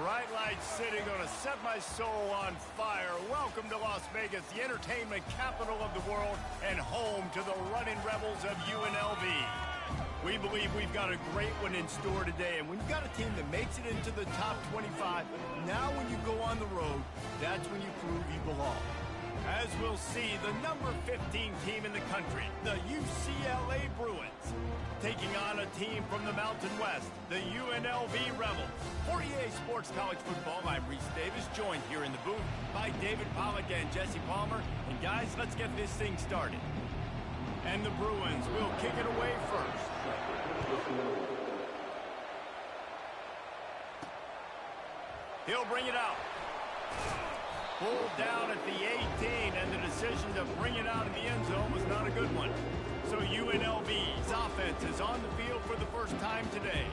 Bright lights sitting gonna set my soul on fire. Welcome to Las Vegas, the entertainment capital of the world and home to the running rebels of UNLV. We believe we've got a great one in store today, and when you've got a team that makes it into the top 25, now when you go on the road, that's when you prove you belong. As we'll see, the number 15 team in the country, the UCLA Bruins, taking on a team from the Mountain West, the UNLV Rebels. For EA Sports College Football, I'm Reese Davis, joined here in the booth by David Pollack and Jesse Palmer. And guys, let's get this thing started. And the Bruins will kick it away first. He'll bring it out. Pulled down at the 18, and the decision to bring it out of the end zone was not a good one. So UNLV's offense is on the field for the first time today.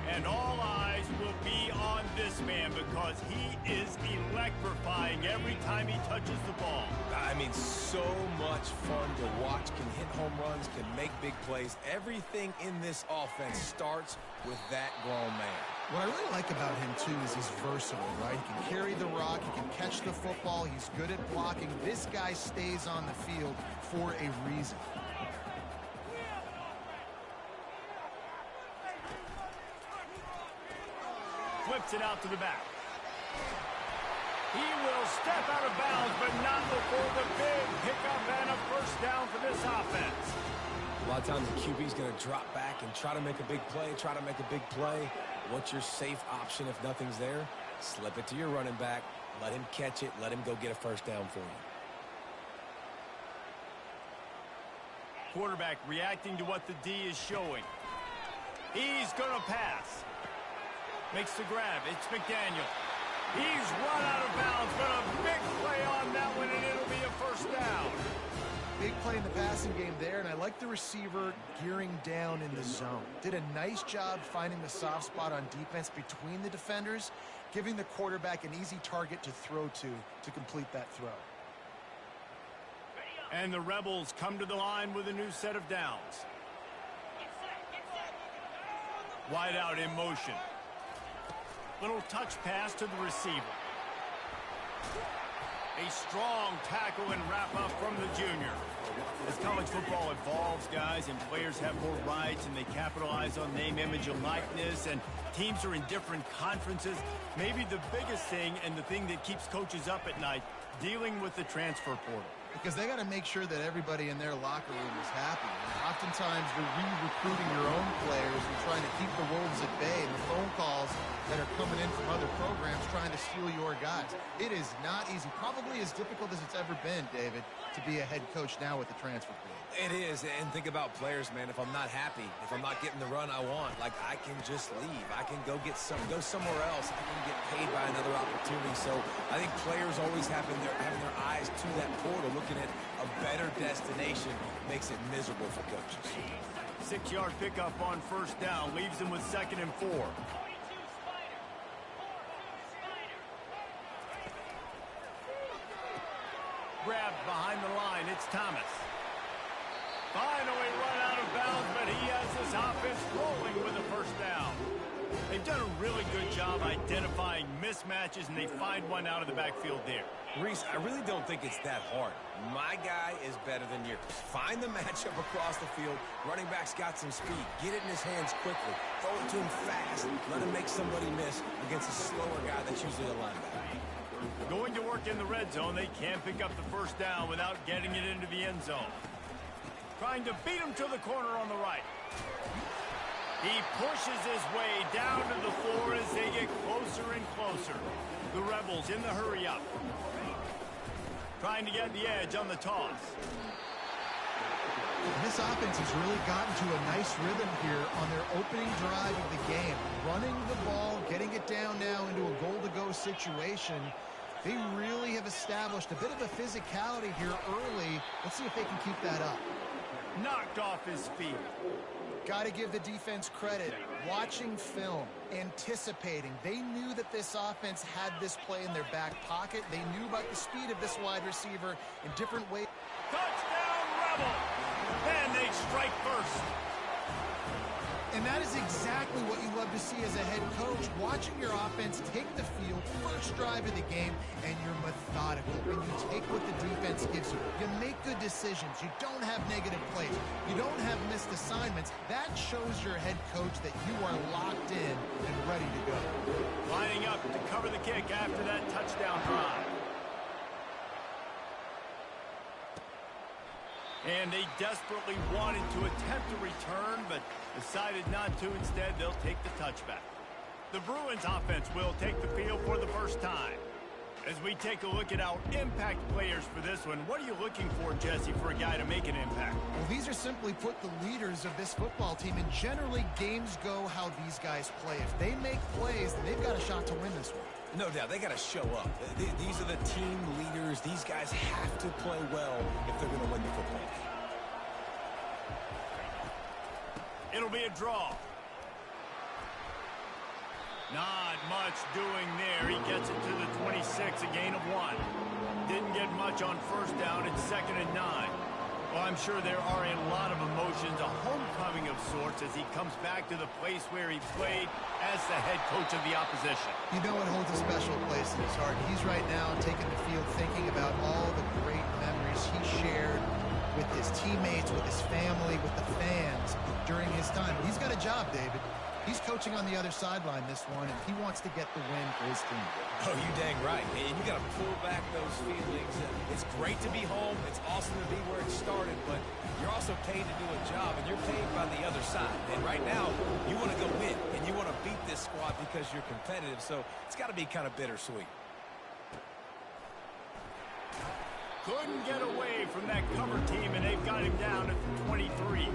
And all eyes will be on this man because he is electrifying every time he touches the ball. I mean, so much fun to watch. Can hit home runs, can make big plays. Everything in this offense starts with that grown man. What I really like about him, too, is he's versatile, right? He can carry the rock, he can catch the football, he's good at blocking. This guy stays on the field for a reason. Flips it out to the back. He will step out of bounds, but not before the big pickup and a first down for this offense. A lot of times the QB's going to drop back and try to make a big play, What's your safe option if nothing's there? Slip it to your running back, let him catch it, let him go get a first down for you. Quarterback reacting to what the D is showing. He's going to pass. Makes the grab. It's McDaniel. He's run out of bounds, but a big play on that one, and it'll be a first down. Big play in the passing game there, and I like the receiver gearing down in the zone. Did a nice job finding the soft spot on defense between the defenders, giving the quarterback an easy target to throw to complete that throw. And the Rebels come to the line with a new set of downs. Wide out in motion. Little touch pass to the receiver. A strong tackle and wrap-up from the junior. As college football evolves, guys, and players have more rights and they capitalize on name, image, and likeness, and teams are in different conferences, maybe the biggest thing and the thing that keeps coaches up at night, dealing with the transfer portal. Because they got to make sure that everybody in their locker room is happy. And oftentimes you're re-recruiting your own players and trying to keep the wolves at bay, and the phone calls that are coming in from other programs trying to steal your guys. It is not easy. Probably as difficult as it's ever been, David, to be a head coach now with the transfer portal. It is, and think about players, man. If I'm not happy, if I'm not getting the run I want, like, I can just leave. I can go somewhere else. I can get paid by another opportunity. So I think players always having their eyes to that portal, looking at a better destination, makes it miserable for coaches. 6-yard pickup on first down leaves them with 2nd and 4. Grabbed behind the line. It's Thomas. Finally run out of bounds, but he has this offense rolling with a first down. They've done a really good job identifying mismatches, and they find one out of the backfield there. Reese, I really don't think it's that hard. My guy is better than yours. Find the matchup across the field. Running back's got some speed. Get it in his hands quickly. Throw it to him fast. Let him make somebody miss against a slower guy that's usually a linebacker. Going to work in the red zone, they can't pick up the first down without getting it into the end zone. Trying to beat him to the corner on the right. He pushes his way down to the floor as they get closer and closer. The Rebels in the hurry up. Trying to get the edge on the toss. This offense has really gotten to a nice rhythm here on their opening drive of the game. Running the ball, getting it down now into a goal-to-go situation. They really have established a bit of a physicality here early. Let's see if they can keep that up. Knocked off his feet. Got to give the defense credit. Watching film, anticipating. They knew that this offense had this play in their back pocket. They knew about the speed of this wide receiver in different ways. Touchdown, Rebel! And they strike first. And that is exactly what you love to see as a head coach, watching your offense take the field, first drive of the game, and you're methodical, and you take what the defense gives you. You make good decisions. You don't have negative plays. You don't have missed assignments. That shows your head coach that you are locked in and ready to go. Lining up to cover the kick after that touchdown drive. And they desperately wanted to attempt a return, but decided not to. Instead, they'll take the touchback. The Bruins offense will take the field for the first time. As we take a look at our impact players for this one, what are you looking for, Jesse, for a guy to make an impact? Well, these are simply put the leaders of this football team, and generally games go how these guys play. If they make plays, then they've got a shot to win this one. No doubt, they got to show up. These are the team leaders. These guys have to play well if they're going to win the football game. It'll be a draw. Not much doing there. He gets it to the 26, a gain of 1. Didn't get much on first down. It's 2nd and 9. Well, I'm sure there are a lot of emotions, a homecoming of sorts as he comes back to the place where he played as the head coach of the opposition. You know it holds a special place in his heart. He's right now taking the field thinking about all the great memories he shared with his teammates, with his family, with the fans during his time. He's got a job, David. He's coaching on the other sideline this one, and he wants to get the win for his team. Oh, you dang right. And you got to pull back those feelings. It's great to be home. It's awesome to be where it started, but you're also paid to do a job, and you're paid by the other side. And right now, you want to go win, and you want to beat this squad because you're competitive, so it's got to be kind of bittersweet. Couldn't get away from that cover team, and they've got him down at the 23.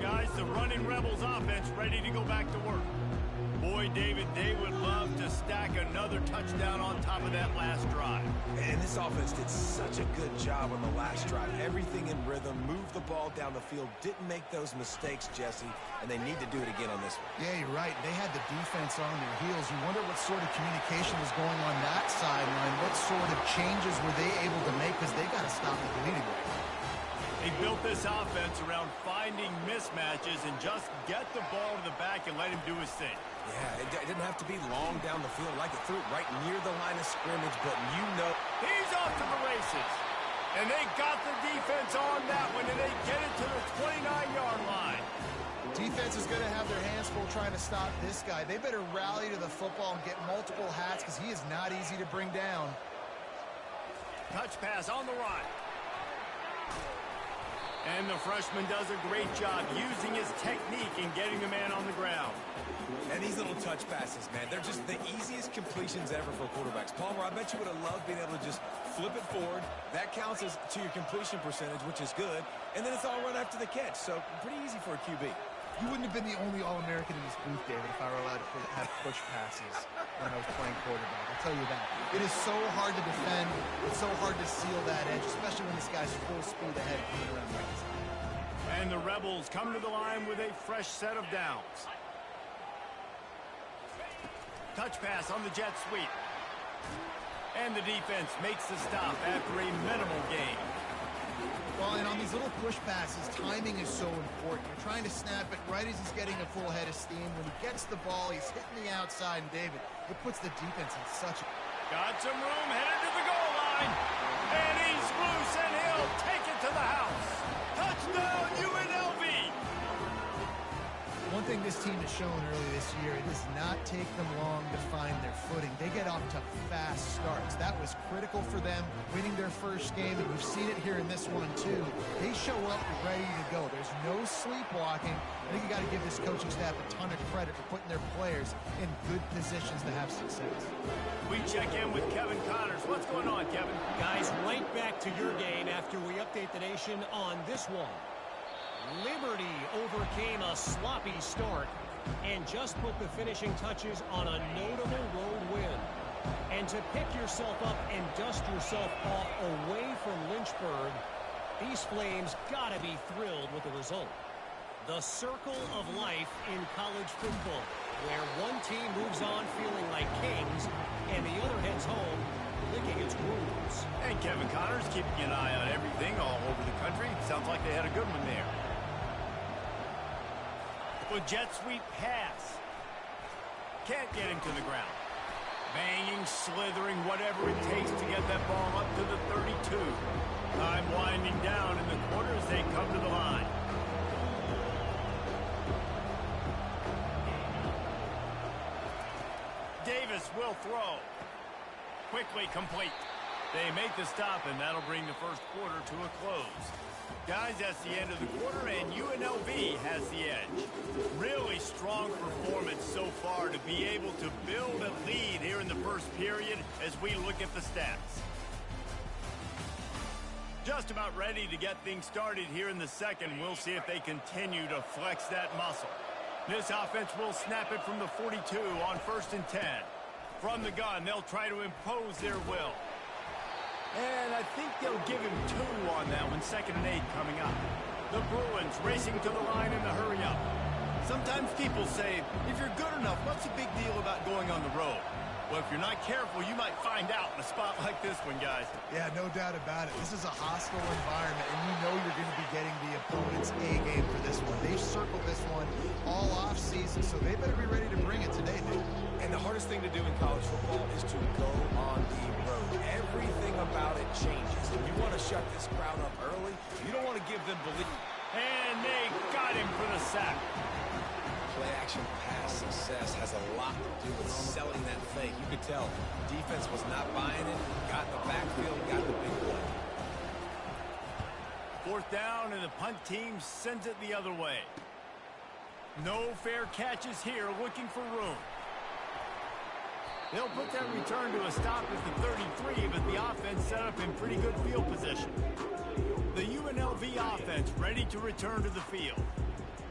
Guys, the running Rebels offense ready to go back to work. Boy, David, they would love to stack another touchdown on top of that last drive. And this offense did such a good job on the last drive. Everything in rhythm, moved the ball down the field, didn't make those mistakes, Jesse, and they need to do it again on this one. Yeah, you're right. They had the defense on their heels. You wonder what sort of communication was going on that sideline. What sort of changes were they able to make because they got to stop the bleeding right now. They built this offense around finding mismatches and just get the ball to the back and let him do his thing. Yeah, it didn't have to be long down the field. Like it threw it right near the line of scrimmage, but you know. He's off to the races. And they got the defense on that one, and they get it to the 29-yard line. Defense is going to have their hands full trying to stop this guy. They better rally to the football and get multiple hats because he is not easy to bring down. Touch pass on the run. And the freshman does a great job using his technique and getting the man on the ground. And these little touch passes, man, they're just the easiest completions ever for quarterbacks. Palmer, I bet you would have loved being able to just flip it forward. That counts as to your completion percentage, which is good. And then it's all run after the catch. So pretty easy for a QB. You wouldn't have been the only All-American in this booth, David, if I were allowed to have push passes when I was playing quarterback. I'll tell you that. It is so hard to defend. It's so hard to seal that edge, especially when this guy's full speed ahead coming around the right side. And the Rebels come to the line with a fresh set of downs. Touch pass on the jet sweep. And the defense makes the stop after a minimal gain. Well, and on these little push passes, timing is so important. You're trying to snap it right as he's getting a full head of steam. When he gets the ball, he's hitting the outside, and David, it puts the defense in such a... Got some room, headed to the goal line. And he's loose, and he'll take it to the house. Touchdown, UNLV! One thing this team has shown early this year, it does not take them long to find their footing. They get off to fast starts. That was critical for them, winning their first game, and we've seen it here in this one, too. They show up ready to go. There's no sleepwalking. I think you got to give this coaching staff a ton of credit for putting their players in good positions to have success. We check in with Kevin Connors. What's going on, Kevin? Guys, right back to your game after we update the nation on this one. Liberty overcame a sloppy start and just put the finishing touches on a notable road win. And to pick yourself up and dust yourself off away from Lynchburg, these Flames gotta be thrilled with the result. The circle of life in college football, where one team moves on feeling like kings and the other heads home licking its wounds. And Kevin Connors keeping an eye on everything all over the country. Sounds like they had a good one there. up a jet sweep pass. Can't get him to the ground. Banging, slithering, whatever it takes to get that ball up to the 32. Time winding down in the quarter as they come to the line. Davis will throw. Quickly complete. They make the stop, and that'll bring the first quarter to a close. Guys, that's the end of the quarter, and UNLV has the edge. Really strong performance so far to be able to build a lead here in the first period as we look at the stats. Just about ready to get things started here in the second. We'll see if they continue to flex that muscle. This offense will snap it from the 42 on 1st and 10. From the gun, they'll try to impose their will. And I think they'll give him 2 on that one, 2nd and 8 coming up. The Bruins racing to the line in the hurry-up. Sometimes people say, if you're good enough, what's the big deal about going on the road? Well, if you're not careful, you might find out in a spot like this one, guys. Yeah, no doubt about it. This is a hostile environment, and you know you're going to be getting the opponent's A game for this one. They've circled this one all off-season, so they better be ready to bring it today, dude. And the hardest thing to do in college football is to go on the road. Everything about it changes. And you want to shut this crowd up early. You don't want to give them belief. And they got him for the sack. Play-action pass success has a lot to do with selling that fake. You could tell defense was not buying it. Got in the backfield, got the big play. 4th down, and the punt team sends it the other way. No fair catches here, looking for room. They'll put that return to a stop at the 33, but the offense set up in pretty good field position. The UNLV offense ready to return to the field.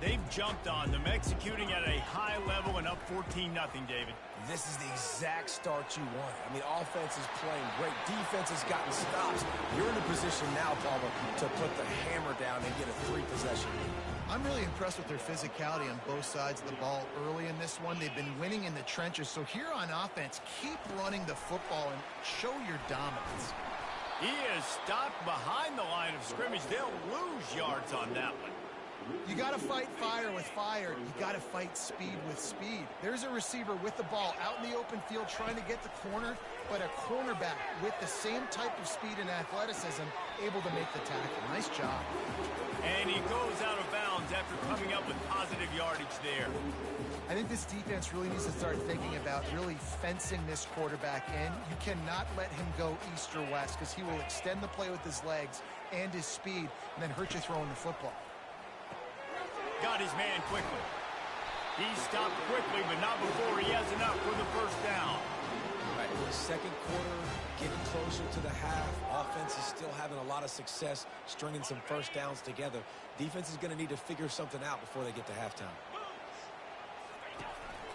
They've jumped on them, executing at a high level and up 14-0, David. This is the exact start you want. I mean, offense is playing great. Defense has gotten stops. You're in a position now, Palmer, to put the hammer down and get a 3-possession lead. I'm really impressed with their physicality on both sides of the ball early in this one. They've been winning in the trenches. So here on offense, keep running the football and show your dominance. He is stopped behind the line of scrimmage. They'll lose yards on that one. You got to fight fire with fire. You got to fight speed with speed. There's a receiver with the ball out in the open field trying to get the corner, but a cornerback with the same type of speed and athleticism able to make the tackle. Nice job. And he goes out of bounds after coming up with positive yardage there. I think this defense really needs to start thinking about really fencing this quarterback in. You cannot let him go east or west because he will extend the play with his legs and his speed and then hurt you throwing the football. Got his man quickly. He stopped quickly, but not before he has enough for the 1st down. Right, second quarter, getting closer to the half. Offense is still having a lot of success stringing some 1st downs together. Defense is going to need to figure something out before they get to halftime.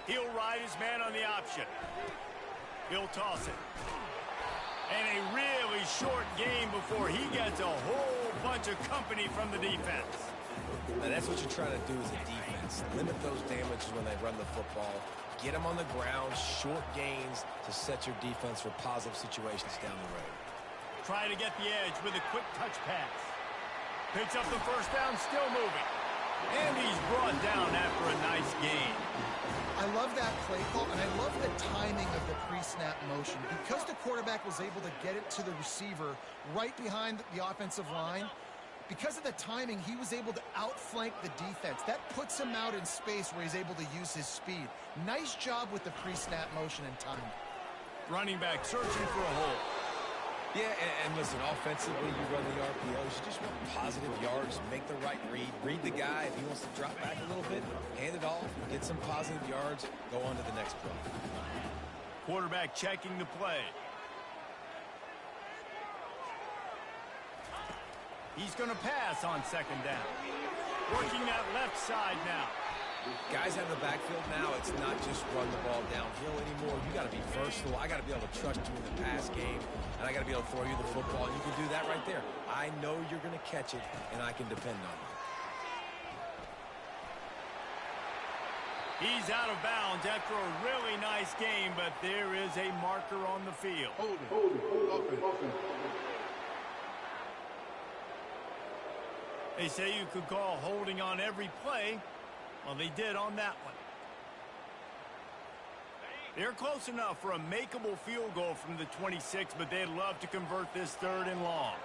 He'll ride his man on the option. He'll toss it. And a really short game before he gets a whole bunch of company from the defense. Now that's what you're trying to do as a defense. Limit those damages when they run the football. Get them on the ground, short gains to set your defense for positive situations down the road. Try to get the edge with a quick touch pass. Picks up the 1st down, still moving. And he's brought down after a nice gain. I love that play call, and I love the timing of the pre-snap motion. Because the quarterback was able to get it to the receiver right behind the offensive line, because of the timing, he was able to outflank the defense. That puts him out in space where he's able to use his speed. Nice job with the pre-snap motion and timing. Running back searching for a hole. Yeah, and listen, offensively, you run the RPOs. You just want positive yards, make the right read. Read the guy. If he wants to drop back a little bit, hand it off, get some positive yards, go on to the next play. Quarterback checking the play. He's going to pass on 2nd down. Working that left side now. Guys have the backfield now. It's not just run the ball downhill anymore. You got to be versatile. I got to be able to trust you in the pass game, and I got to be able to throw you the football. And you can do that right there. I know you're going to catch it, and I can depend on you. He's out of bounds after a really nice game, but there is a marker on the field. Hold it. They say you could call holding on every play, Well, they did on that one. They're close enough for a makeable field goal from the 26, but they'd love to convert this 3rd and long.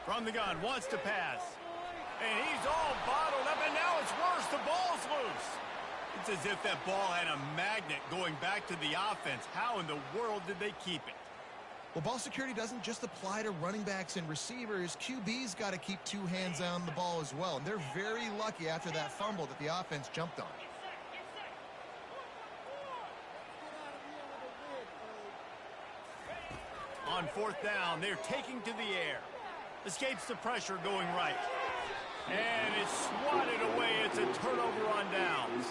From the gun, wants to pass. And he's all bottled up, and now it's worse. The ball's loose. It's as if that ball had a magnet going back to the offense. How in the world did they keep it? Well, ball security doesn't just apply to running backs and receivers. QB's got to keep 2 hands on the ball as well. And they're very lucky after that fumble that the offense jumped on. On 4th down, they're taking to the air. Escapes the pressure going right. And it's swatted away. It's a turnover on downs.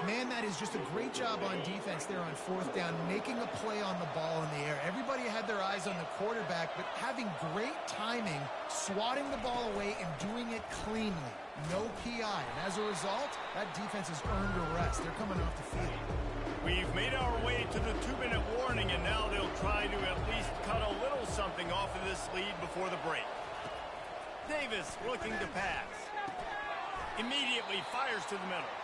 Man, that is just a great job on defense there on 4th down, making a play on the ball in the air. Everybody had their eyes on the quarterback, but having great timing, swatting the ball away and doing it cleanly. No PI. And as a result, that defense has earned a rest. They're coming off the field. We've made our way to the 2-minute warning, and now they'll try to at least cut a little something off of this lead before the break. Davis looking to pass. Immediately fires to the middle.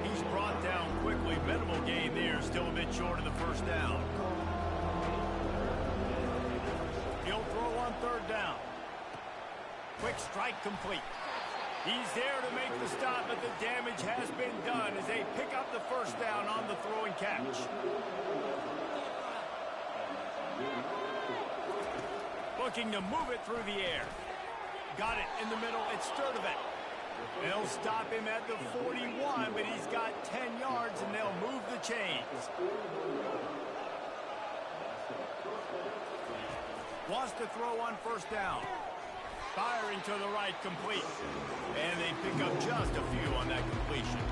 He's brought down quickly. Minimal gain there, still a bit short of the 1st down. He'll throw on 3rd down. Quick strike complete. He's there to make the stop, but the damage has been done as they pick up the 1st down on the throw and catch. Looking to move it through the air. Got it in the middle. It's Sturdivant. They'll stop him at the 41, but he's got 10 yards, and they'll move the chains. Wants to throw on 1st down. Firing to the right, complete. And they pick up just a few on that completion.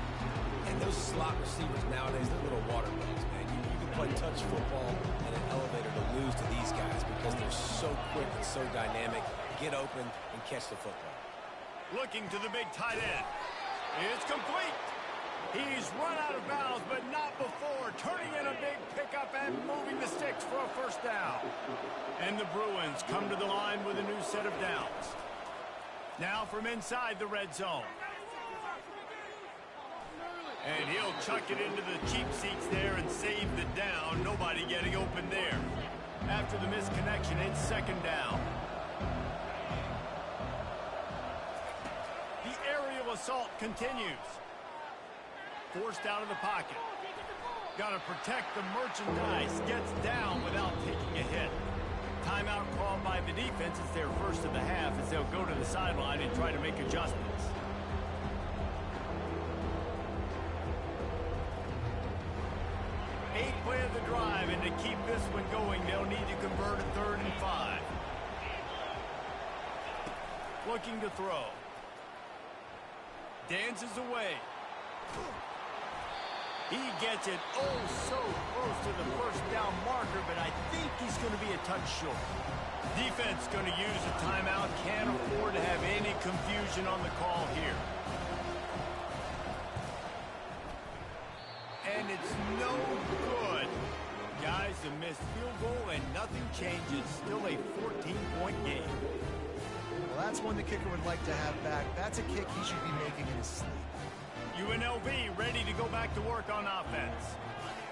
And those slot receivers nowadays, they're little water bugs, man. You can play touch football in an elevator to lose to these guys because they're so quick and so dynamic. Get open and catch the football. Looking to the big tight end. It's complete. He's run out of bounds, but not before. Turning in a big pickup and moving the sticks for a 1st down. And the Bruins come to the line with a new set of downs. Now from inside the red zone. And he'll chuck it into the cheap seats there and save the down. Nobody getting open there. After the misconnection, it's 2nd down. The aerial assault continues. Forced out of the pocket. Got to protect the merchandise. Gets down without taking a hit. Timeout called by the defense. It's their 1st of the half as they'll go to the sideline and try to make adjustments. Eighth play of the drive, and to keep this one going, they'll need to convert a 3rd and 5. Looking to throw. Dances away. He gets it so close to the 1st down marker, but I think he's going to be a touch short. Defense going to use a timeout. Can't afford to have any confusion on the call here. And it's no good. Guys, a missed field goal and nothing changes. Still a 14-point game. Well, that's one the kicker would like to have back. That's a kick he should be making in his sleep. UNLV ready to go back to work on offense.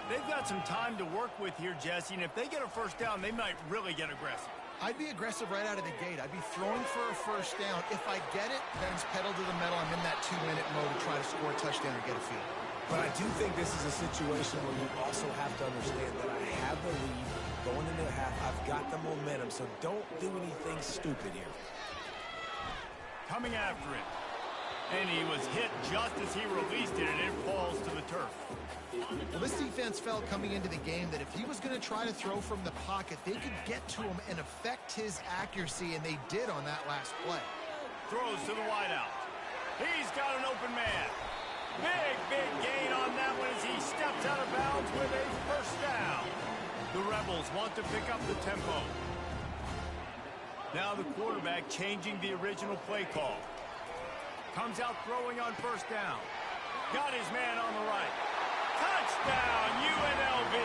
They've got some time to work with here, Jesse, and if they get a 1st down, they might really get aggressive. I'd be aggressive right out of the gate. I'd be throwing for a 1st down. If I get it, then it's pedal to the metal. I'm in that 2-minute mode to try to score a touchdown or get a field. But I do think this is a situation where you also have to understand that I have the lead going into the half. I've got the momentum, so don't do anything stupid here. Coming after it. And he was hit just as he released it, and it falls to the turf. Well, this defense felt coming into the game that if he was going to try to throw from the pocket, they could get to him and affect his accuracy, and they did on that last play. Throws to the wideout. He's got an open man. Big gain on that one as he steps out of bounds with a 1st down. The Rebels want to pick up the tempo. Now the quarterback changing the original play call. Comes out throwing on 1st down. Got his man on the right. Touchdown, UNLV.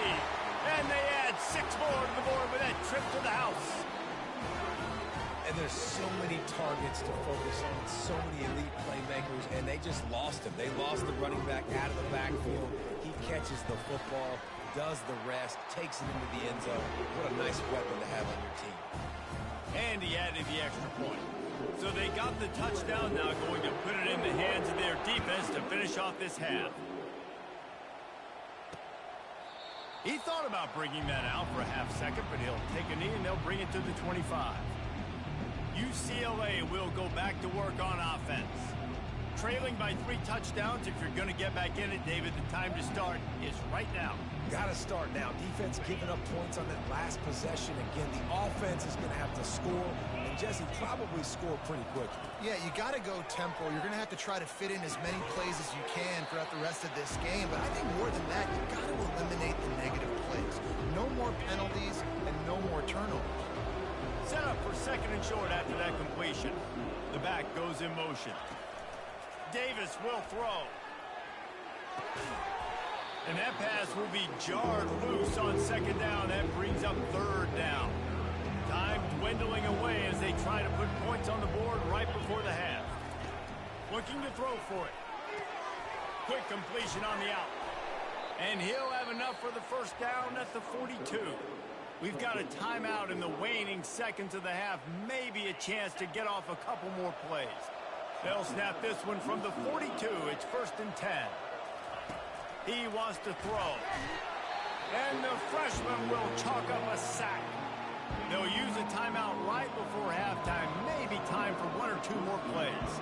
And they add 6 more to the board with that trip to the house. And there's so many targets to focus on, so many elite playmakers, and they just lost him. They lost the running back out of the backfield. He catches the football, does the rest, takes it into the end zone. What a nice weapon to have on your team. And he added the extra point. So they got the touchdown, now going to put it in the hands of their defense to finish off this half. He thought about bringing that out for a half second, but he'll take a knee and they'll bring it to the 25. UCLA will go back to work on offense. Trailing by 3 touchdowns, if you're going to get back in it, David, the time to start is right now. Got to start now. Defense giving up points on that last possession. Again, the offense is going to have to score, and Jesse probably score pretty quickly. Yeah, you got to go tempo. You're going to have to try to fit in as many plays as you can throughout the rest of this game, but I think more than that, you got to eliminate the negative plays. No more penalties and no more turnovers. Set up for second and short after that completion. The back goes in motion. Davis will throw. And that pass will be jarred loose on second down. That brings up third down. Time dwindling away as they try to put points on the board right before the half. Looking to throw for it. Quick completion on the out. And he'll have enough for the first down at the 42. We've got a timeout in the waning seconds of the half. Maybe a chance to get off a couple more plays. They'll snap this one from the 42. It's 1st and 10. He wants to throw. And the freshman will chalk up a sack. They'll use a timeout right before halftime. Maybe time for 1 or 2 more plays.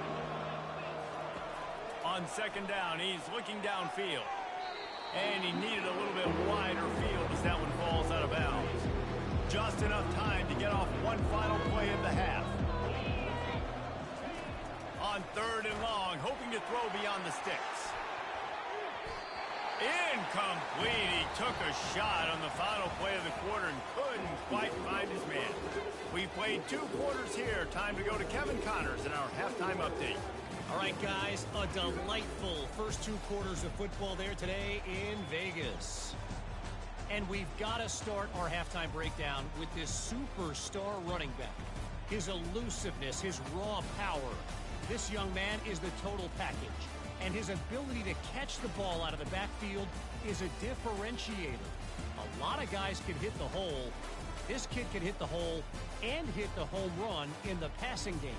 On second down, he's looking downfield. And he needed a little bit wider field as that one falls out of bounds. Just enough time to get off one final play of the half. On 3rd and long, hoping to throw beyond the sticks. Incomplete. He took a shot on the final play of the quarter and couldn't quite find his man. We played 2 quarters here. Time to go to Kevin Connors in our halftime update. All right, guys, a delightful first 2 quarters of football there today in Vegas. And we've got to start our halftime breakdown with this superstar running back. His elusiveness, his raw power. This young man is the total package. And his ability to catch the ball out of the backfield is a differentiator. A lot of guys can hit the hole. This kid can hit the hole and hit the home run in the passing game.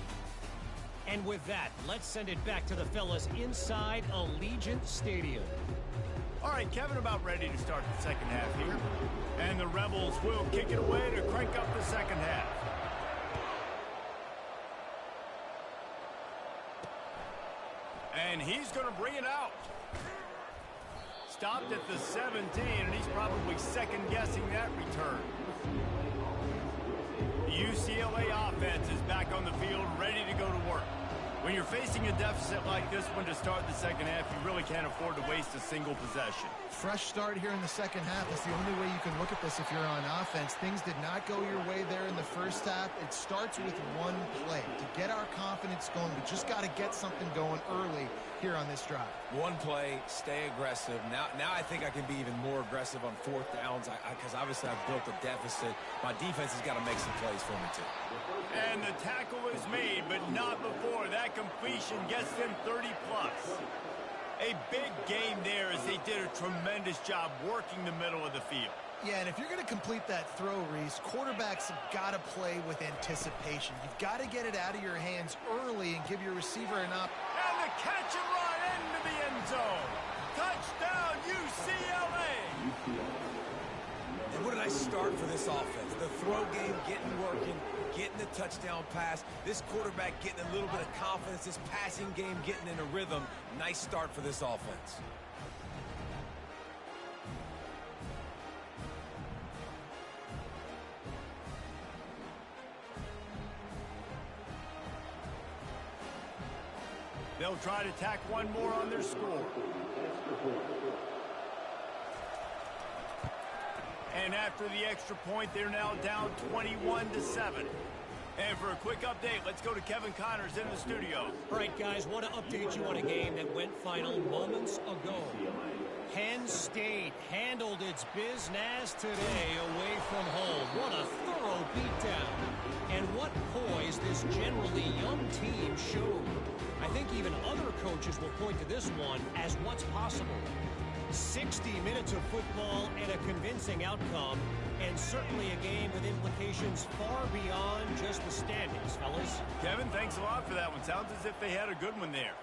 And with that, let's send it back to the fellas inside Allegiant Stadium. All right, Kevin, about ready to start the second half here. And the Rebels will kick it away to crank up the second half. And he's going to bring it out. Stopped at the 17, and he's probably second-guessing that return. The UCLA offense is back on the field, ready to go to work. When you're facing a deficit like this one to start the second half, you really can't afford to waste a single possession. Fresh start here in the second half. That's the only way you can look at this if you're on offense. Things did not go your way there in the first half. It starts with one play. To get our confidence going, we just got to get something going early here on this drive. One play, stay aggressive. Now I think I can be even more aggressive on 4th downs because obviously I've built a deficit. My defense has got to make some plays for me too. And the tackle is made, but not before. That completion gets them 30-plus. A big game there as they did a tremendous job working the middle of the field. Yeah, and if you're going to complete that throw, Reese, quarterbacks have got to play with anticipation. You've got to get it out of your hands early and give your receiver an op. And the catch and run into the end zone. Touchdown, UCLA. And what a nice start for this offense. The throw game getting working, getting the touchdown pass. This quarterback getting a little bit of confidence. This passing game getting in a rhythm. Nice start for this offense. They'll try to tack one more on their score. And after the extra point, they're now down 21-7. And for a quick update, let's go to Kevin Connors in the studio. All right, guys, want to update you on a game that went final moments ago. Penn State handled its business today away from home. What a thorough beatdown. And what poise this generally young team showed. I think even other coaches will point to this one as what's possible. 60 minutes of football and a convincing outcome, and certainly a game with implications far beyond just the standings, fellas. Kevin, thanks a lot for that one. Sounds as if they had a good one there.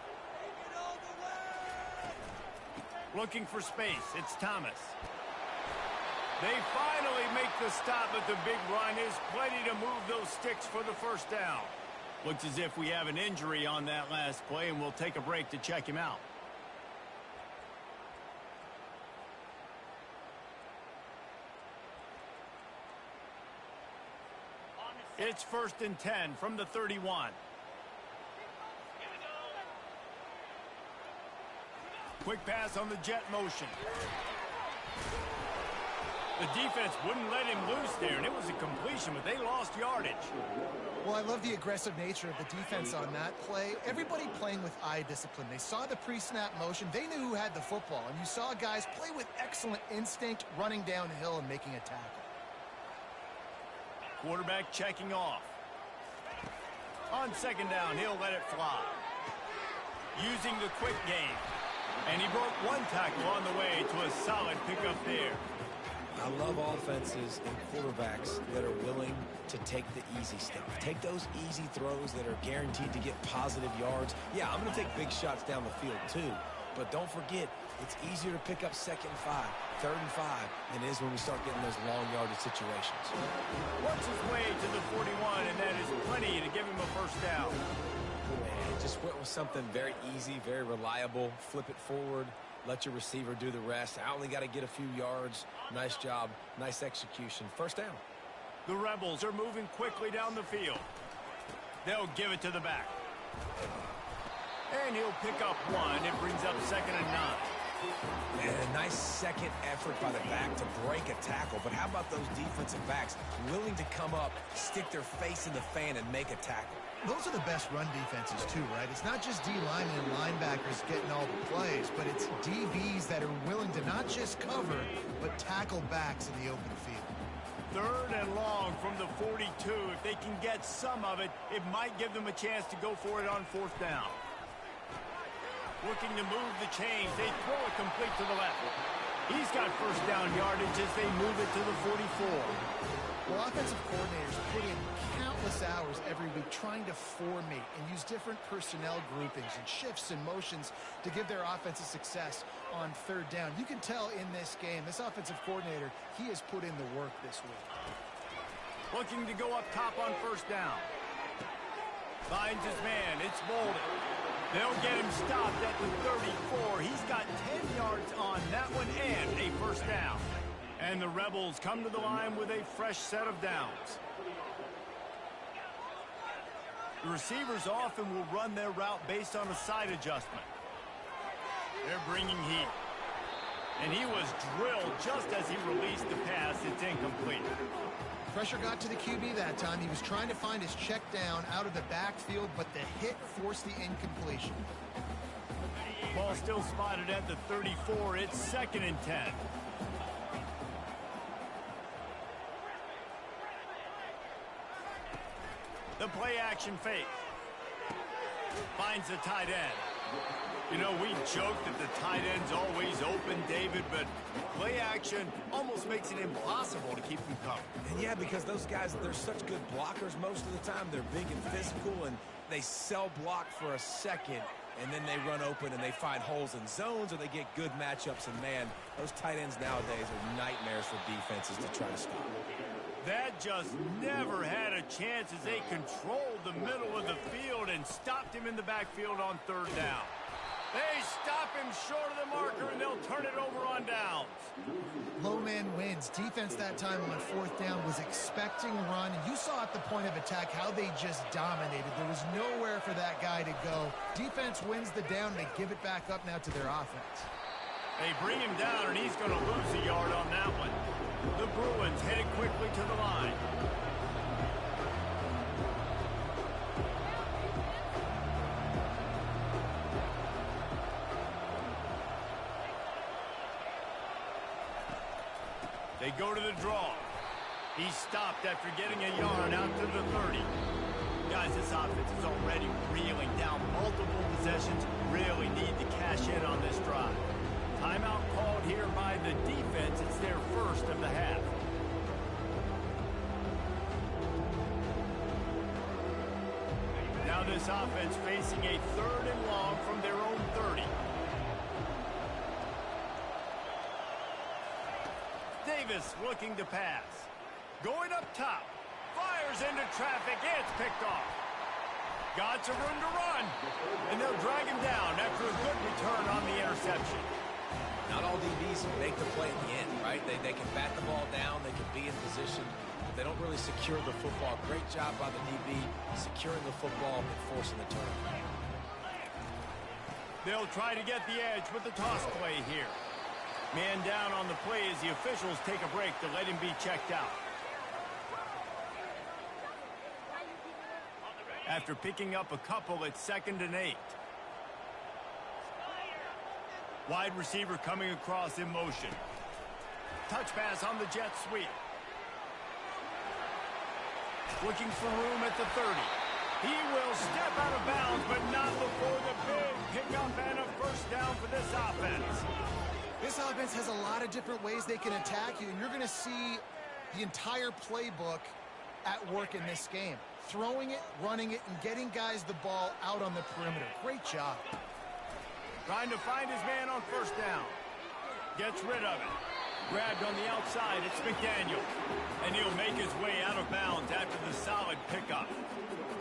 Looking for space. It's Thomas. They finally make the stop at the big run. Is plenty to move those sticks for the first down. Looks as if we have an injury on that last play, and we'll take a break to check him out. It's 1st and 10 from the 31. Quick pass on the jet motion. The defense wouldn't let him loose there, and it was a completion, but they lost yardage. Well, I love the aggressive nature of the defense on that play. Everybody playing with eye discipline. They saw the pre-snap motion. They knew who had the football, and you saw guys play with excellent instinct, running downhill and making a tackle. Quarterback checking off. On 2nd down, he'll let it fly. Using the quick game. And he broke one tackle on the way to a solid pickup there. I love offenses and quarterbacks that are willing to take the easy stuff. Take those easy throws that are guaranteed to get positive yards. Yeah, I'm going to take big shots down the field too. But don't forget, it's easier to pick up 2nd and 5, 3rd and 5 than it is when we start getting those long yardage situations. Works his way to the 41, and that is plenty to give him a first down. Man, just went with something very easy, very reliable. Flip it forward. Let your receiver do the rest. I only got to get a few yards. Nice job. Nice execution. First down. The Rebels are moving quickly down the field. They'll give it to the back. And he'll pick up one. It brings up 2nd and 9. And a nice second effort by the back to break a tackle. But how about those defensive backs willing to come up, stick their face in the fan, and make a tackle? Those are the best run defenses too, right? It's not just D linemen and linebackers getting all the plays, but it's DBs that are willing to not just cover, but tackle backs in the open field. 3rd and long from the 42. If they can get some of it, it might give them a chance to go for it on 4th down. Looking to move the chains. They throw it complete to the left. He's got first down yardage as they move it to the 44. Well, offensive coordinators put in countless hours every week trying to formate and use different personnel groupings and shifts and motions to give their offensive success on 3rd down. You can tell in this game, this offensive coordinator, he has put in the work this week. Looking to go up top on 1st down. Finds his man. It's Bolden. They'll get him stopped at the 34. He's got 10 yards on that one and a first down. And the Rebels come to the line with a fresh set of downs. The receivers often will run their route based on a side adjustment. They're bringing heat. And he was drilled just as he released the pass. It's incomplete. Pressure got to the QB that time. He was trying to find his check down out of the backfield, but the hit forced the incompletion. Ball still spotted at the 34. It's 2nd and 10. The play action fake. Finds the tight end. You know, we joked that the tight end's always open, David, but play action almost makes it impossible to keep them covered. And yeah, because those guys, they're such good blockers most of the time. They're big and physical, and they sell block for a second, and then they run open and they find holes in zones, or they get good matchups. And man, those tight ends nowadays are nightmares for defenses to try to stop. That just never had a chance as they controlled the middle of the field and stopped him in the backfield on 3rd down. They stop him short of the marker, and they'll turn it over on downs. Low man wins. Defense that time on 4th down was expecting run. And you saw at the point of attack how they just dominated. There was nowhere for that guy to go. Defense wins the down. They give it back up now to their offense. They bring him down, and he's going to lose a yard on that one. The Bruins headed quickly to the line. They go to the draw. He's stopped after getting a yard out to the 30. Guys, this offense is already reeling down multiple possessions. Really need to cash in on this drive. Timeout called here by the defense. It's their first of the half. Now this offense facing a 3rd and long from their own 30. Davis looking to pass. Going up top. Fires into traffic. It's picked off. Got some room to run. And they'll drag him down after a good return on the interception. Not all DBs make the play at the end, right? They can bat the ball down. They can be in position. But they don't really secure the football. Great job by the DB securing the football and forcing the turnover. They'll try to get the edge with the toss play here. Man down on the play as the officials take a break to let him be checked out. After picking up a couple at 2nd and 8. Wide receiver coming across in motion. Touch pass on the jet sweep. Looking for room at the 30. He will step out of bounds, but not before the big pickup and a first down for this offense. This offense has a lot of different ways they can attack you, and you're going to see the entire playbook at work in this game. Throwing it, running it, and getting guys the ball out on the perimeter. Great job. Trying to find his man on first down. Gets rid of it. Grabbed on the outside, it's McDaniel. And he'll make his way out of bounds after the solid pickup.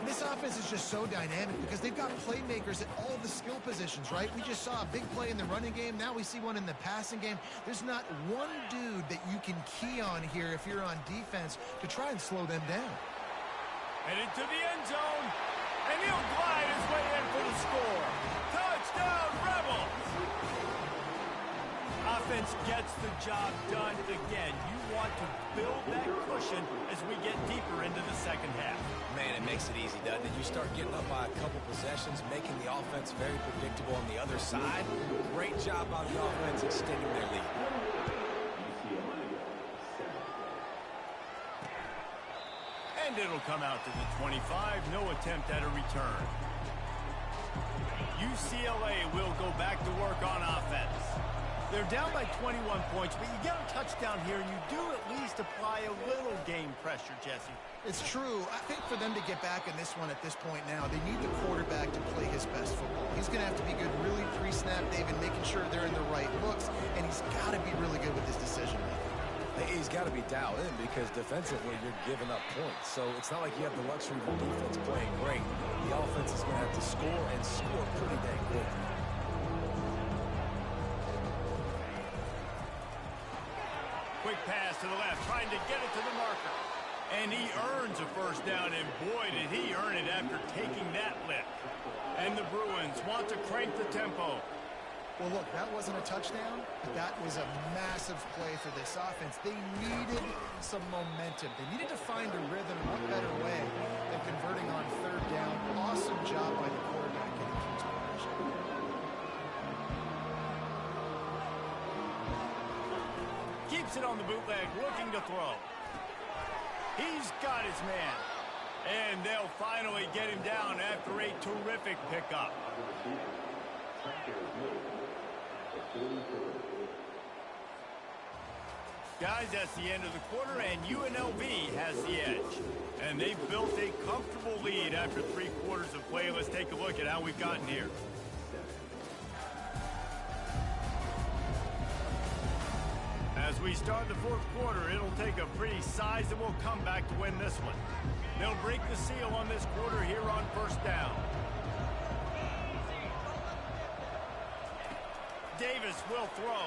This offense is just so dynamic because they've got playmakers at all the skill positions, right? We just saw a big play in the running game. Now we see one in the passing game. There's not one dude that you can key on here if you're on defense to try and slow them down. And into the end zone. And he'll glide his way in for the score. Touchdown, Rebels! Offense gets the job done again. You want to build that cushion as we get deeper into the second half. Man, it makes it easy, doesn't it? You start getting up by a couple possessions, making the offense very predictable on the other side. Great job by the offense extending their lead. And it'll come out to the 25. No attempt at a return. UCLA will go back to work on offense. They're down by 21 points, but you get a touchdown here, and you do at least apply a little game pressure, Jesse. It's true. I think for them to get back in this one at this point now, they need the quarterback to play his best football. He's going to have to be good really pre-snap, David, making sure they're in the right looks, and he's got to be really good with his decision-making. He's got to be dialed in because defensively you're giving up points. So it's not like you have the luxury of the defense playing great. The offense is going to have to score and score pretty dang quick. Quick pass to the left, trying to get it to the marker. And he earns a first down, and boy, did he earn it after taking that lift. And the Bruins want to crank the tempo. Well, look, that wasn't a touchdown, but that was a massive play for this offense. They needed some momentum. They needed to find a rhythm. What better way than converting on third down? Awesome job by the quarterback getting to his position. Keeps it on the bootleg, looking to throw. He's got his man. And they'll finally get him down after a terrific pickup. Guys, that's the end of the quarter, and UNLV has the edge. And they've built a comfortable lead after 3 quarters of play. Let's take a look at how we've gotten here. As we start the 4th quarter, it'll take a pretty sizable comeback to win this one. They'll break the seal on this quarter here on first down. Davis will throw.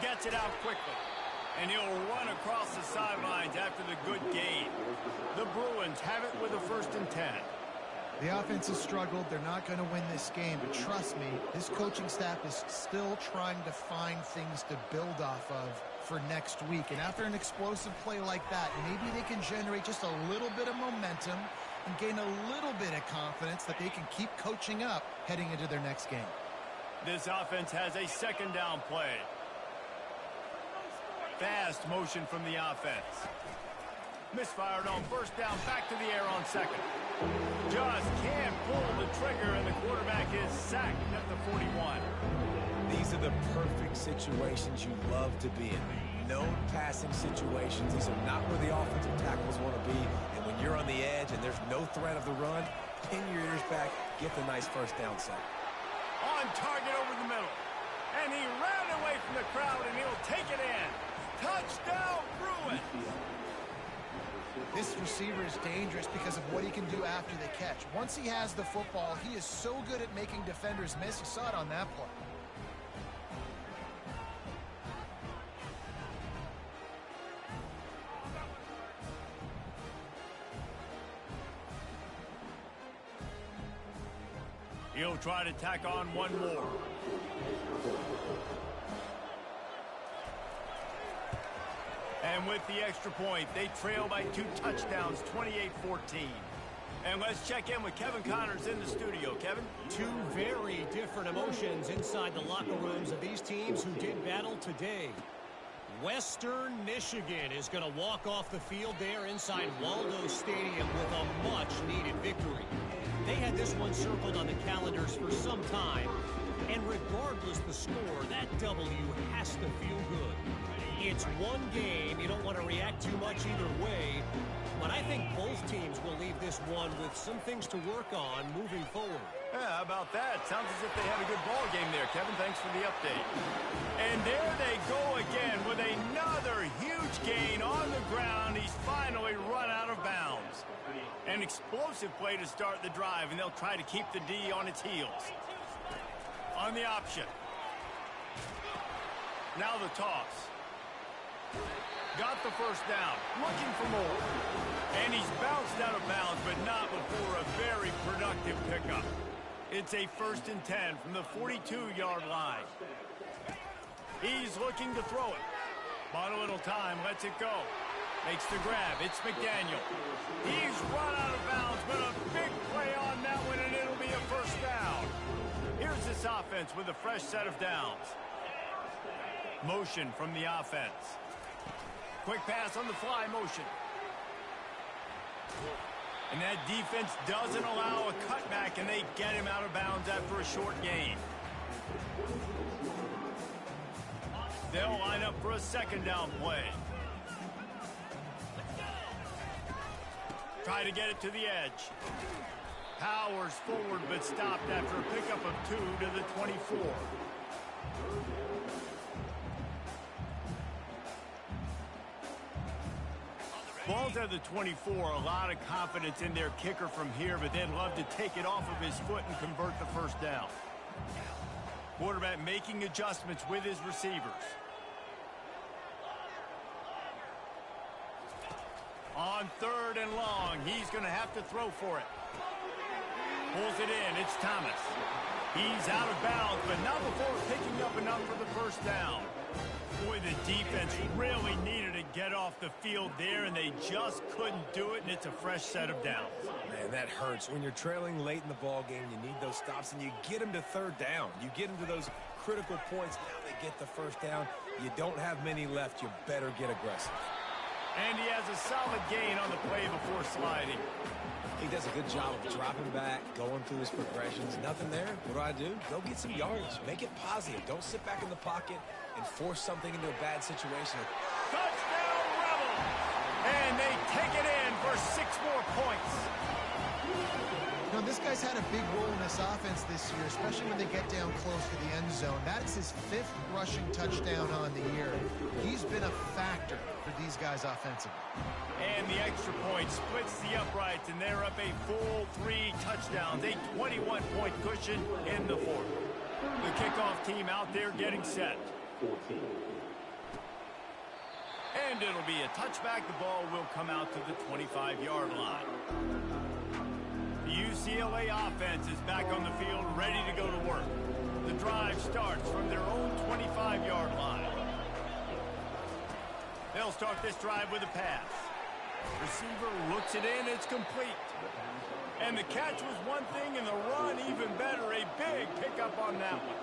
Gets it out quickly. And he'll run across the sidelines after the good gain. The Bruins have it with a 1st and 10. The offense has struggled. They're not going to win this game, but trust me, this coaching staff is still trying to find things to build off of for next week. And after an explosive play like that, maybe they can generate just a little bit of momentum and gain a little bit of confidence that they can keep coaching up heading into their next game. This offense has a 2nd down play. Fast motion from the offense. Misfired on first down, back to the air on second. Just can't pull the trigger, and the quarterback is sacked at the 41. These are the perfect situations you love to be in. No passing situations. These are not where the offensive tackles want to be. And when you're on the edge and there's no threat of the run, pin your ears back, get the nice first down sack. On target over the middle. And he ran away from the crowd, and he'll take it in. Touchdown, Bruins! This receiver is dangerous because of what he can do after the catch. Once he has the football, he is so good at making defenders miss. You saw it on that play. He'll try to tack on one more. And with the extra point, they trail by 2 touchdowns, 28-14. And let's check in with Kevin Connors in the studio. Kevin? Two very different emotions inside the locker rooms of these teams who did battle today. Western Michigan is going to walk off the field there inside Waldo Stadium with a much-needed victory. They had this one circled on the calendars for some time, and regardless the score, that W has to feel good. It's one game. You don't want to react too much either way, but I think both teams will leave this one with some things to work on moving forward. Yeah, how about that? Sounds as if they had a good ball game there, Kevin. Thanks for the update. And there they go again with another huge gain on the ground. He's finally run out of bounds. An explosive play to start the drive, and they'll try to keep the D on its heels. On the option. Now the toss. Got the first down. Looking for more. And he's bounced out of bounds, but not before a very productive pickup. It's a 1st and 10 from the 42-yard line. He's looking to throw it. Bought a little time, lets it go. Makes the grab. It's McDaniel. He's run out of bounds, but a big play on that one, and it'll be a first down. Here's this offense with a fresh set of downs. Motion from the offense. Quick pass on the fly motion. And that defense doesn't allow a cutback, and they get him out of bounds after a short gain. They'll line up for a second down play. Try to get it to the edge. Powers forward, but stopped after a pickup of 2 to the 24. Ball's at the 24. A lot of confidence in their kicker from here, but they'd love to take it off of his foot and convert the first down. Quarterback making adjustments with his receivers. On 3rd and long, he's going to have to throw for it. Pulls it in. It's Thomas. He's out of bounds, but not before picking up enough for the first down. Boy, the defense really needed to get off the field there, and they just couldn't do it, and it's a fresh set of downs. Man, that hurts. When you're trailing late in the ball game, you need those stops, and you get them to 3rd down. You get them to those critical points. Now they get the first down. You don't have many left. You better get aggressive. And he has a solid gain on the play before sliding. He does a good job of dropping back, going through his progressions. Nothing there. What do? Go get some yardage. Make it positive. Don't sit back in the pocket and force something into a bad situation. Touchdown, Rebels! And they take it in for 6 more points. You know, this guy's had a big role in this offense this year, especially when they get down close to the end zone. That's his 5th rushing touchdown on the year. He's been a factor for these guys offensively. And the extra point splits the uprights, and they're up a full 3 touchdowns, a 21-point cushion in the 4th. The kickoff team out there getting set. And it'll be a touchback. The ball will come out to the 25-yard line. The UCLA offense is back on the field, ready to go to work. The drive starts from their own 25-yard line. They'll start this drive with a pass. Receiver looks it in, it's complete. And the catch was one thing, and the run even better. A big pickup on that one.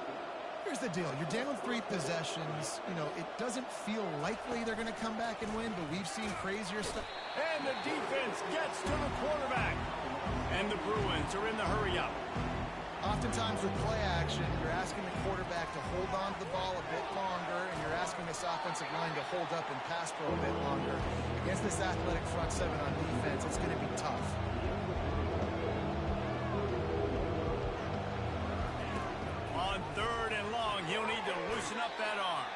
Here's the deal. You're down 3 possessions. You know, it doesn't feel likely they're going to come back and win, but we've seen crazier stuff. And the defense gets to the quarterback. And the Bruins are in the hurry-up. Oftentimes with play action, you're asking the quarterback to hold on to the ball a bit longer, and you're asking this offensive line to hold up and pass pro a bit longer. Against this athletic front 7 on defense, it's going to be tough. On 3rd and long, he'll need to loosen up that arm.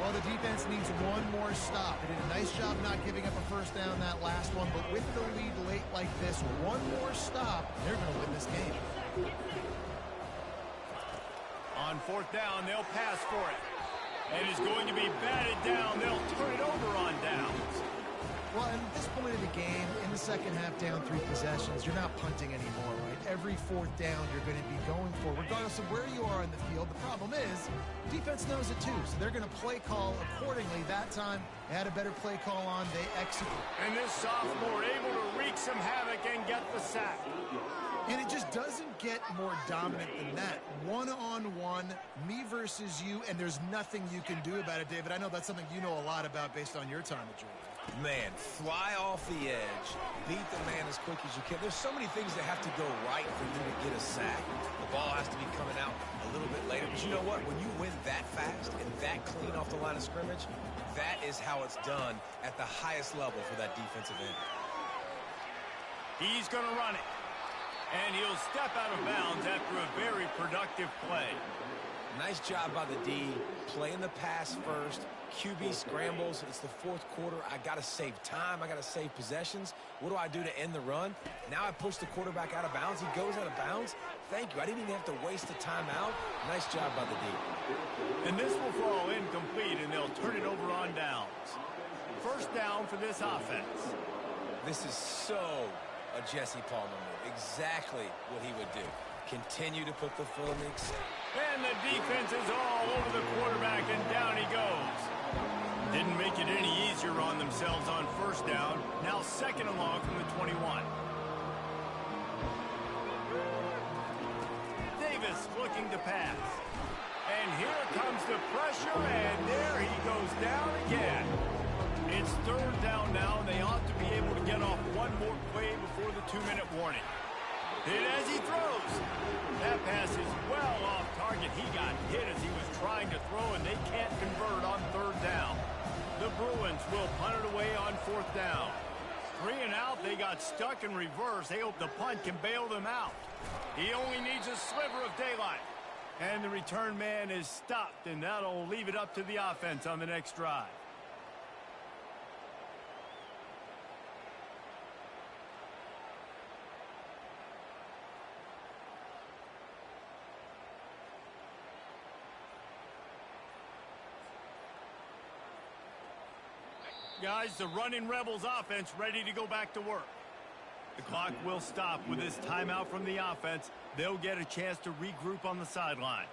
Well, the defense needs one more stop. They did a nice job not giving up a first down that last one, but with the lead late like this, one more stop, they're going to win this game. On 4th down, they'll pass for it. And it's going to be batted down. They'll turn it over on downs. Well, at this point of the game, in the second half, down 3 possessions, you're not punting anymore, right? Every 4th down you're going to be going for, regardless of where you are in the field. The problem is, defense knows it too, so they're going to play call accordingly. That time, they had a better play call on. They execute. And this sophomore able to wreak some havoc and get the sack. And it just doesn't get more dominant than that. One-on-one, me versus you, and there's nothing you can do about it, David. I know that's something you know a lot about based on your time at Georgia. Man, fly off the edge, beat the man as quick as you can. There's so many things that have to go right for you to get a sack. The ball has to be coming out a little bit later. But you know what? When you win that fast and that clean off the line of scrimmage, that is how it's done at the highest level for that defensive end. He's going to run it. And he'll step out of bounds after a very productive play. Nice job by the D, playing the pass first. QB scrambles. It's the 4th quarter. I got to save time. I got to save possessions. What do I do to end the run? Now I push the quarterback out of bounds. He goes out of bounds. Thank you. I didn't even have to waste a timeout. Nice job by the D. And this will fall incomplete, and they'll turn it over on downs. 1st down for this offense. This is so a Jesse Palmer move. Exactly what he would do. Continue to put the foot on the and the defense is all over the quarterback, and down he goes. Didn't make it any easier on themselves on 1st down. Now 2nd and long from the 21. Davis looking to pass. And here comes the pressure, and there he goes down again. It's 3rd down now, and they ought to be able to get off one more play before the 2-minute warning. Hit as he throws. That pass is well off target. He got hit as he was trying to throw, and they can't convert on 3rd down. The Bruins will punt it away on 4th down. 3 and out. They got stuck in reverse. They hope the punt can bail them out. He only needs a sliver of daylight. And the return man is stopped, and that'll leave it up to the offense on the next drive. Guys, the running Rebels offense ready to go back to work. The clock will stop with this timeout from the offense. They'll get a chance to regroup on the sideline.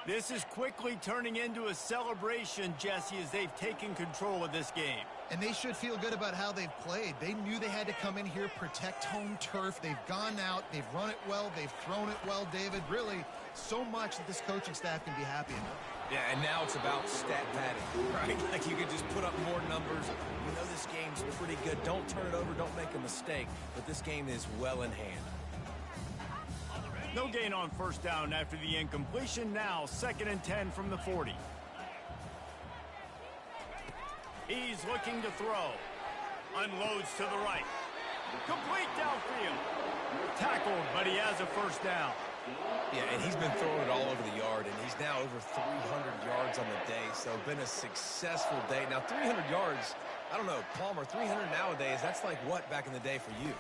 This is quickly turning into a celebration, Jesse, as they've taken control of this game. And they should feel good about how they've played. They knew they had to come in here, protect home turf. They've gone out, they've run it well, they've thrown it well, David. Really, so much that this coaching staff can be happy about. Yeah, and now it's about stat padding, right? Like you can just put up more numbers. You know this game's pretty good. Don't turn it over, don't make a mistake. But this game is well in hand. No gain on 1st down after the incompletion. Now 2nd and 10 from the 40. He's looking to throw. Unloads to the right. Complete downfield. Tackled, but he has a 1st down. Yeah, and he's been throwing it all over the yard, and he's now over 300 yards on the day, so been a successful day. Now, 300 yards, I don't know, Palmer, 300 nowadays, that's like what back in the day for you?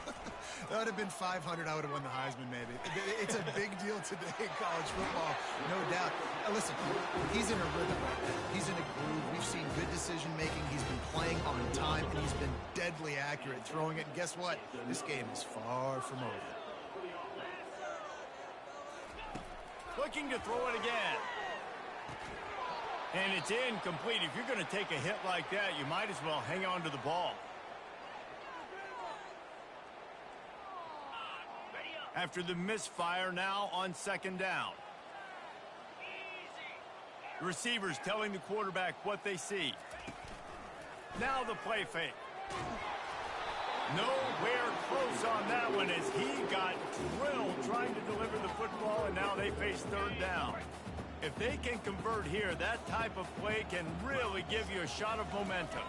That would have been 500. I would have won the Heisman, maybe. It's a big deal today in college football, no doubt. Now, listen, he's in a rhythm right now. He's in a groove. We've seen good decision-making. He's been playing on time, and he's been deadly accurate throwing it. And guess what? This game is far from over. Looking to throw it again. And it's incomplete. If you're going to take a hit like that, you might as well hang on to the ball. After the misfire, now on 2nd down. Receivers telling the quarterback what they see. Now the play fake. Nowhere close on that one as he got drilled trying to deliver the football, and now they face third down. If they can convert here, that type of play can really give you a shot of momentum.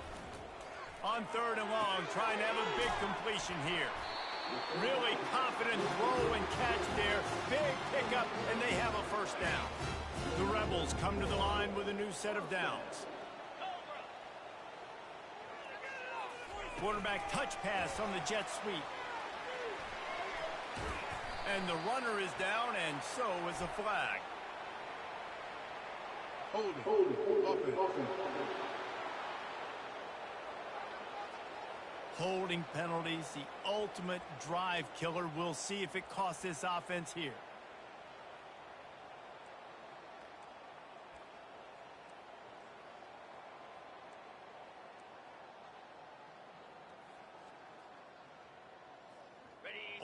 On third and long, trying to have a big completion here. Really confident throw and catch there. Big pickup, and they have a first down. The Rebels come to the line with a new set of downs. Quarterback touch pass on the jet sweep. And the runner is down, and so is the flag. Holding penalties, the ultimate drive killer. We'll see if it costs this offense here.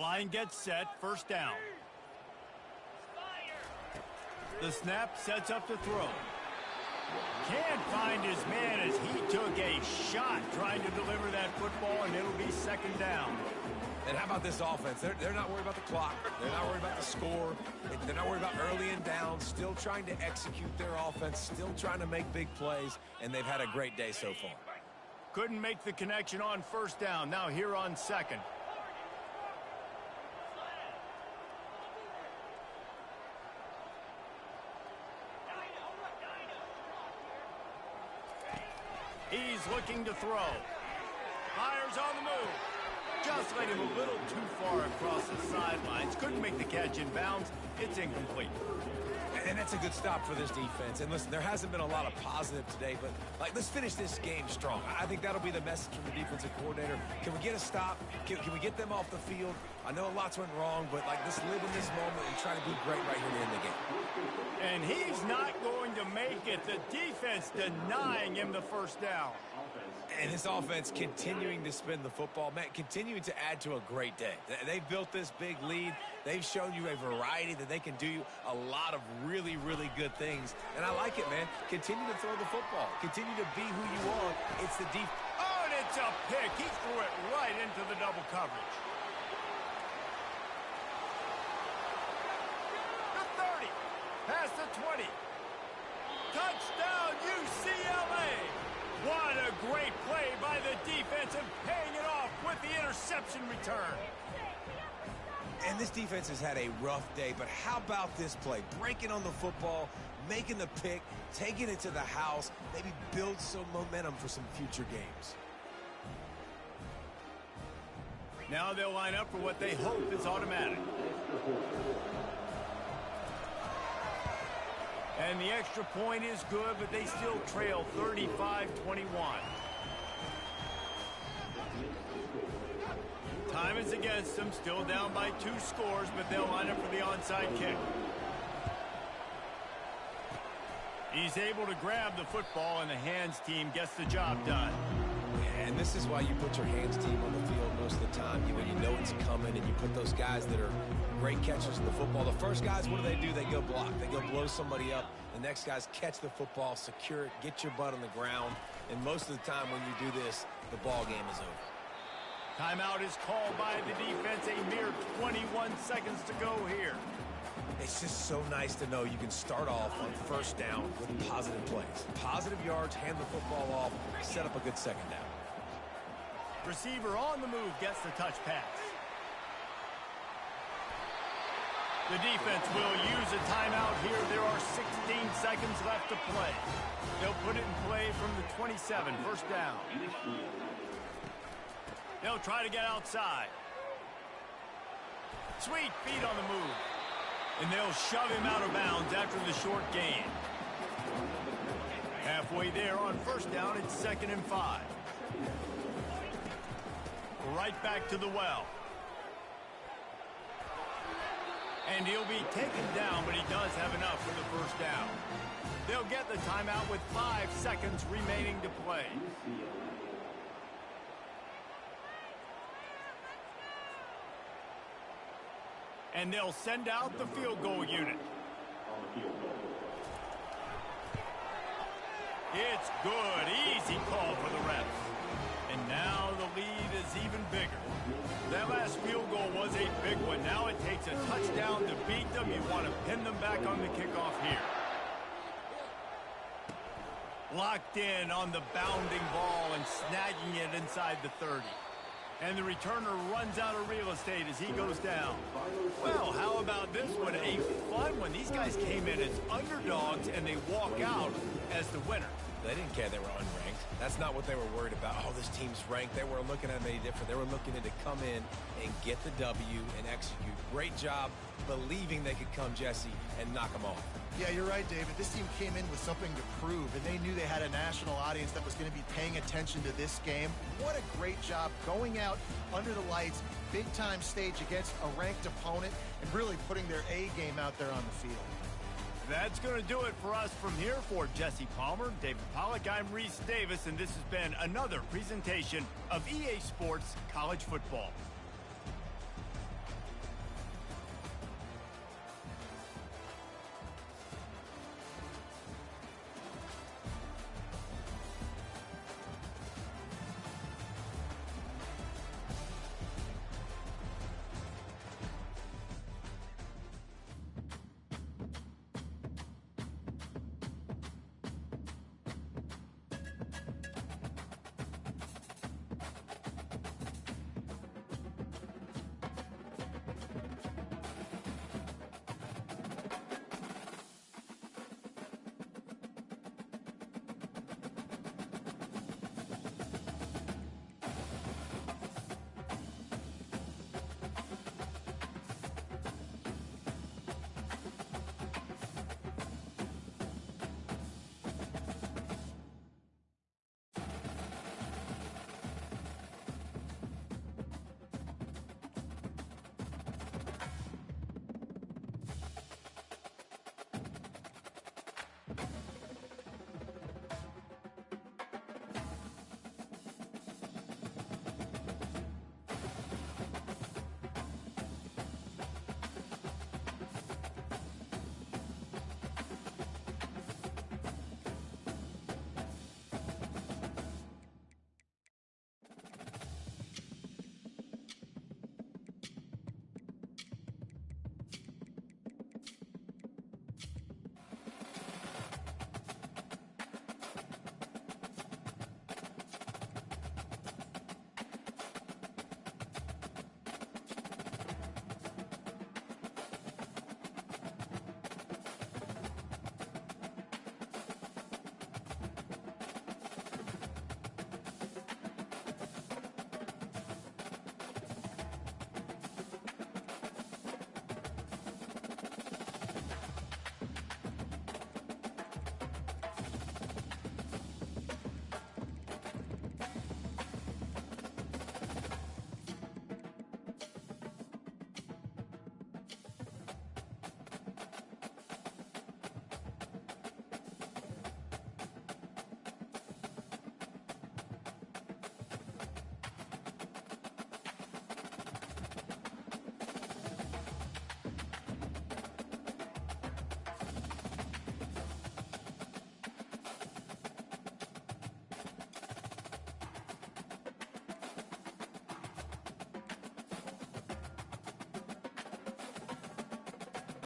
Line gets set, first down. The snap sets up the throw. Can't find his man as he took a shot trying to deliver that football, and it'll be second down. And how about this offense? They're not worried about the clock. They're not worried about the score. They're not worried about early and down. Still trying to execute their offense. Still trying to make big plays, and they've had a great day so far. Couldn't make the connection on first down. Now here on second. He's looking to throw. Fires on the move. Just laid him a little too far across the sidelines. Couldn't make the catch in bounds. It's incomplete. And that's a good stop for this defense. And listen, there hasn't been a lot of positive today, but let's finish this game strong. I think that'll be the message from the defensive coordinator. Can we get a stop? Can we get them off the field? I know lots went wrong, but let's live in this moment and try to be great right here to end the game. And he's not going to make it. The defense denying him the first down. And this offense continuing to spin the football, man, continuing to add to a great day. They've built this big lead. They've shown you a variety that they can do a lot of really, really good things. And I like it, man. Continue to throw the football. Continue to be who you are. It's the defense. Oh, and it's a pick. He threw it right into the double coverage. The 30. Past the 20. Touchdown, UCLA. What a great play by the defense and paying it off with the interception return. And this defense has had a rough day, but how about this play? Breaking on the football, making the pick, taking it to the house, maybe build some momentum for some future games. Now they'll line up for what they hope is automatic. And the extra point is good, but they still trail 35-21. Time is against them, still down by 2 scores, but they'll line up for the onside kick. He's able to grab the football, and the hands team gets the job done. And this is why you put your hands team on the field most of the time. When you know it's coming and you put those guys that are great catchers in the football. The first guys, what do? They go block. They go blow somebody up. The next guys catch the football, secure it, get your butt on the ground. And most of the time when you do this, the ball game is over. Timeout is called by the defense. A mere 21 seconds to go here. It's just so nice to know you can start off on first down with positive plays. Positive yards, hand the football off, set up a good second down. Receiver on the move gets the touch pass. The defense will use a timeout here. There are 16 seconds left to play. They'll put it in play from the 27, first down. They'll try to get outside. Sweet feet on the move. And they'll shove him out of bounds after the short gain. Halfway there on first down, it's 2nd and 5. Right back to the well. And he'll be taken down, but he does have enough for the first down. They'll get the timeout with 5 seconds remaining to play. And they'll send out the field goal unit. good, easy call for the refs. And now the lead is even bigger. That last field goal was a big one. Now it takes a touchdown to beat them. You want to pin them back on the kickoff here. Locked in on the bounding ball and snagging it inside the 30. And the returner runs out of real estate as he goes down. Well, how about this one? A fun one. These guys came in as underdogs, and they walk out as the winner. They didn't care they were unranked. That's not what they were worried about. Oh, this team's ranked. They weren't looking at them any different. They were looking to come in and get the W and execute. Great job believing they could come, Jesse, and knock them off. Yeah, you're right, David. This team came in with something to prove, and they knew they had a national audience that was going to be paying attention to this game. What a great job going out under the lights, big-time stage against a ranked opponent, and really putting their A game out there on the field. That's going to do it for us from here. For Jesse Palmer, David Pollack, I'm Reese Davis, and this has been another presentation of EA Sports College Football.